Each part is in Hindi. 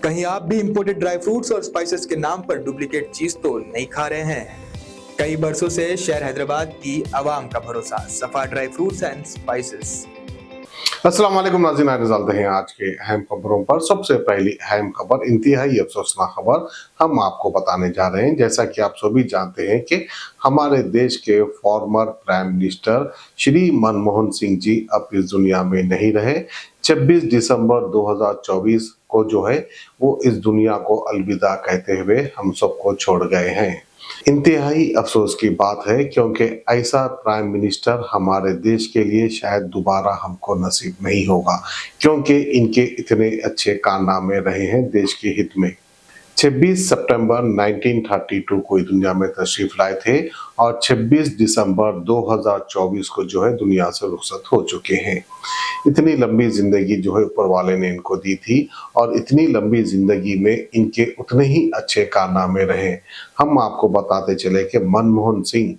कहीं आप भी इंपोर्टेड ड्राई फ्रूट्स और स्पाइसेस के नाम पर डुप्लीकेट चीज तो नहीं खा रहे हैं? कई बरसों से शहर हैदराबाद की आवाम का भरोसा सफा ड्राई फ्रूट्स एंड स्पाइसेस। अस्सलाम वालेकुम नाज़रीन, आइए नज़र हैं आज के अहम खबरों पर। सबसे पहली अहम खबर, इंतहाई अफसोसनाक खबर हम आपको बताने जा रहे हैं। जैसा कि आप सभी जानते हैं कि हमारे देश के former prime minister Shri Manmohan Singh ji अब इस दुनिया में नहीं रहे। 26 दिसंबर 2024 को जो है वो इस दुनिया को अलविदा कहते हुए हम सबको छोड़ गए हैं। इंतहाई अफसोस की बात है, क्योंकि ऐसा प्राइम मिनिस्टर हमारे देश के लिए शायद दोबारा हमको नसीब नहीं होगा, क्योंकि इनके इतने अच्छे कारनामे रहे हैं देश के हित में। 26 सितंबर 1932 को दुनिया में तशरीफ लाए थे और 26 दिसंबर 2024 को जो है दुनिया से रुखसत हो चुके हैं। इतनी लंबी जिंदगी जो है ऊपर वाले ने इनको दी थी और इतनी लंबी जिंदगी में इनके उतने ही अच्छे कारनामे रहे। हम आपको बताते चले कि मनमोहन सिंह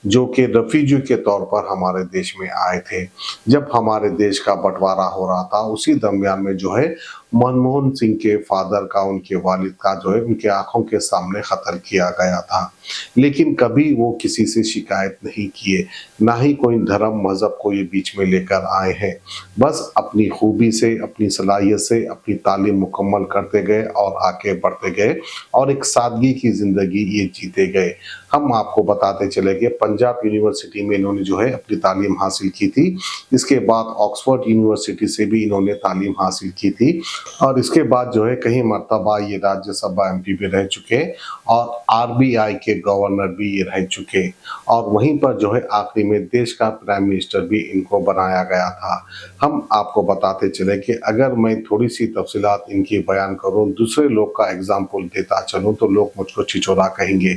जो कि रेफ्यूजी के तौर पर हमारे देश में आए थे, जब हमारे देश का बंटवारा हो रहा था उसी दरमियान में जो है मनमोहन सिंह के फादर का, उनके वालिद का जो है उनके आंखों के सामने कत्ल किया गया था। लेकिन कभी वो किसी से शिकायत नहीं किए, ना ही कोई धर्म मजहब को ये बीच में लेकर आए हैं। बस अपनी खूबी से, अपनी सलाहियत से अपनी तालीम मुकम्मल करते गए और आगे बढ़ते गए और एक सादगी की जिंदगी ये जीते गए। हम आपको बताते चले कि पंजाब यूनिवर्सिटी में इन्होंने जो है अपनी तालीम हासिल की थी। इसके बाद ऑक्सफोर्ड यूनिवर्सिटी से भी इन्होंने तालीम हासिल की थी और इसके बाद जो है कई मरतबा ये राज्यसभा एमपी भी रह चुके और आरबीआई के गवर्नर भी ये रह चुके और वहीं पर जो है आखिरी में देश का प्राइम मिनिस्टर भी इनको बनाया गया था। हम आपको बताते चले कि अगर मैं थोड़ी सी तफसीलात इनकी बयान करूं, दूसरे लोग का एग्जाम्पल देता चलूं तो लोग मुझको छिछोरा कहेंगे।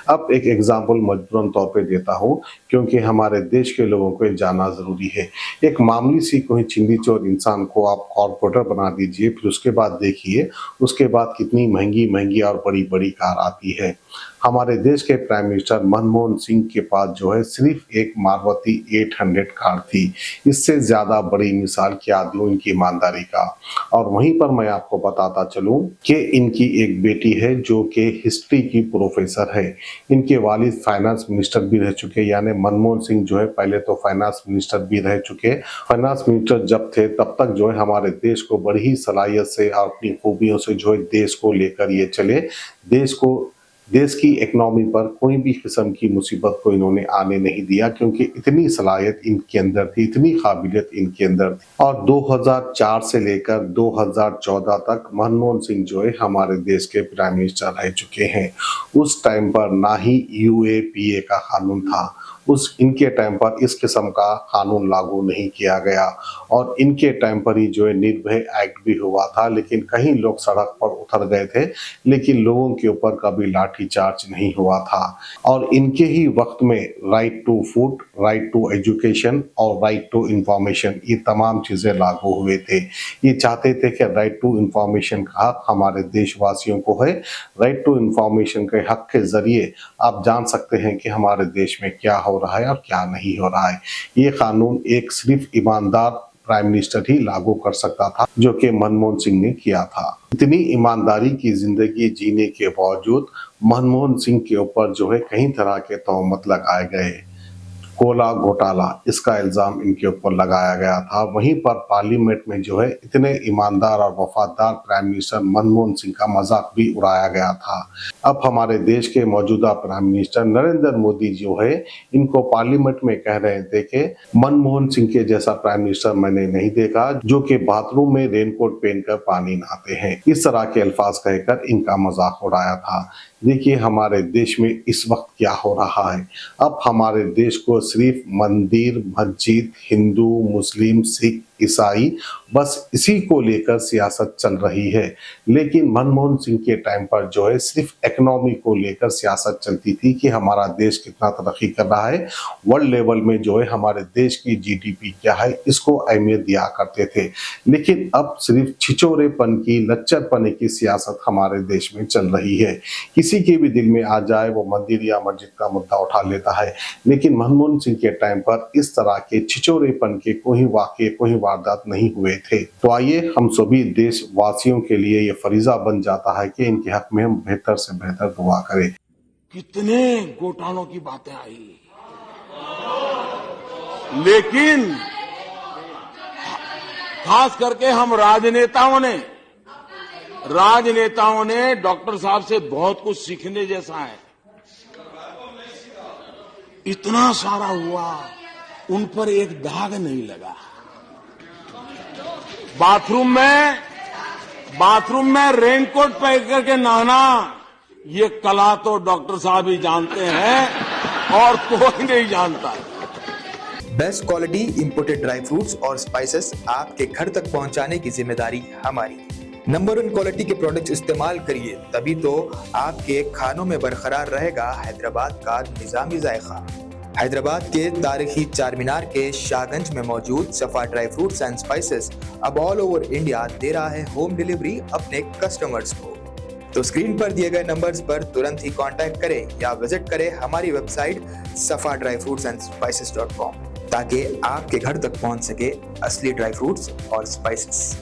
अब एक एग्जाम्पल मजबूरन तौर पे देता हूं, क्योंकि हमारे देश के लोगों को ये जानना जरूरी है। एक मामूली सी कोई चिंदी चोर इंसान को आप कॉर्पोरेटर बना दीजिए, फिर उसके बाद देखिए उसके बाद कितनी महंगी महंगी और बड़ी बड़ी कार आती है। हमारे देश के प्राइम मिनिस्टर मनमोहन सिंह के पास जो है सिर्फ एक मारुति 800 कार थी। इससे ज्यादा बड़ी मिसाल क्या दूं इनकी ईमानदारी का। और वहीं पर मैं आपको बताता चलूं कि इनकी एक बेटी है जो कि हिस्ट्री की प्रोफेसर है। इनके वालिद फाइनेंस मिनिस्टर भी रह चुके, यानी मनमोहन सिंह जो है पहले तो फाइनेंस मिनिस्टर भी रह चुके। फाइनेंस मिनिस्टर जब थे तब तक जो है हमारे देश को बड़ी ही सलाहियत से और अपनी खूबियों से जो है देश को लेकर ये चले। देश की इकोनॉमी पर कोई भी किस्म की मुसीबत को इन्होंने आने नहीं दिया, क्योंकि इतनी सलाहियत इनके अंदर थी, इतनी काबिलियत इनके अंदर थी। और 2004 से लेकर 2014 तक मनमोहन सिंह जो है हमारे देश के प्राइम मिनिस्टर रह चुके हैं। उस टाइम पर ना ही यूएपीए का कानून था, इनके टाइम पर इस किस्म का कानून लागू नहीं किया गया और इनके टाइम पर ही जो है निर्भय एक्ट भी हुआ था। लेकिन कहीं लोग सड़क पर उतर गए थे, लेकिन लोगों के ऊपर कभी लाठीचार्ज नहीं हुआ था। और इनके ही वक्त में right to food, right to education और राइट टू इंफॉर्मेशन, ये तमाम चीजें लागू हुए थे। ये चाहते थे कि राइट टू इंफॉर्मेशन का हक हमारे देशवासियों को है। राइट टू इंफॉर्मेशन के हक के जरिए आप जान सकते हैं कि हमारे देश में क्या हो रहा है और क्या नहीं हो रहा है। ये कानून एक सिर्फ ईमानदार प्राइम मिनिस्टर ही लागू कर सकता था, जो कि मनमोहन सिंह ने किया था। इतनी ईमानदारी की जिंदगी जीने के बावजूद मनमोहन सिंह के ऊपर जो है कई तरह के तोहमत लगाए गए। कोला घोटाला, इसका इल्जाम इनके ऊपर लगाया गया था। वहीं पर पार्लियामेंट में जो है इतने ईमानदार और वफादार प्राइम मिनिस्टर मनमोहन सिंह का मजाक भी उड़ाया गया था। अब हमारे देश के मौजूदा प्राइम मिनिस्टर नरेंद्र मोदी जो है इनको पार्लियामेंट में कह रहे थे कि मनमोहन सिंह के जैसा प्राइम मिनिस्टर मैंने नहीं देखा, जो कि बाथरूम में रेनकोट पहनकर पानी नहाते हैं। इस तरह के अल्फाज कहकर इनका मजाक उड़ाया था। देखिए हमारे देश में इस वक्त क्या हो रहा है। अब हमारे देश को सिर्फ मंदिर, मस्जिद, हिंदू, मुस्लिम, सिख, ईसाई, बस इसी को लेकर सियासत चल रही है। लेकिन मनमोहन सिंह के टाइम पर जो है सिर्फ इकोनॉमी को लेकर सियासत चलती थी कि हमारा देश कितना तरक्की कर रहा है, वर्ल्ड लेवल में जो है हमारे देश की जीडीपी क्या है, इसको अहमियत दिया करते थे। लेकिन अब सिर्फ छिचोरेपन की, लच्चरपने की सियासत हमारे देश में चल रही है। किसी के भी दिल में आ जाए वो मंदिर या मस्जिद का मुद्दा उठा लेता है। लेकिन मनमोहन मनमोहन सिंह के टाइम पर इस तरह के छिचोरेपन के कोई वाकये, कोई वारदात नहीं हुए थे। तो आइए हम सभी देशवासियों के लिए ये फरीजा बन जाता है कि इनके हक में हम बेहतर से बेहतर दुआ करें। कितने घोटालों की बातें आई, लेकिन खास करके हम राजनेताओं ने डॉक्टर साहब से बहुत कुछ सीखने जैसा है। इतना सारा हुआ, उन पर एक दाग नहीं लगा। बाथरूम में रेनकोट पहन करके नहाना, ये कला तो डॉक्टर साहब ही जानते हैं और कोई नहीं जानता। Best quality imported dry fruits और स्पाइसेस आपके घर तक पहुंचाने की जिम्मेदारी हमारी। नंबर 1 क्वालिटी के प्रोडक्ट्स इस्तेमाल करिए, तभी तो आपके खानों में बरकरार रहेगा हैदराबाद का निजामी जायका। हैदराबाद के तारीखी चार मीनार के शाहगंज में मौजूद सफा ड्राई फ्रूट्स एंड स्पाइसेस अब ऑल ओवर इंडिया दे रहा है होम डिलीवरी अपने कस्टमर्स को। तो स्क्रीन पर दिए गए नंबर्स पर तुरंत ही कांटेक्ट करें या विजिट करें हमारी वेबसाइट safadryfruitsandspices.com ताकि आपके घर तक पहुंच सके असली ड्राई फ्रूट्स और स्पाइसेस।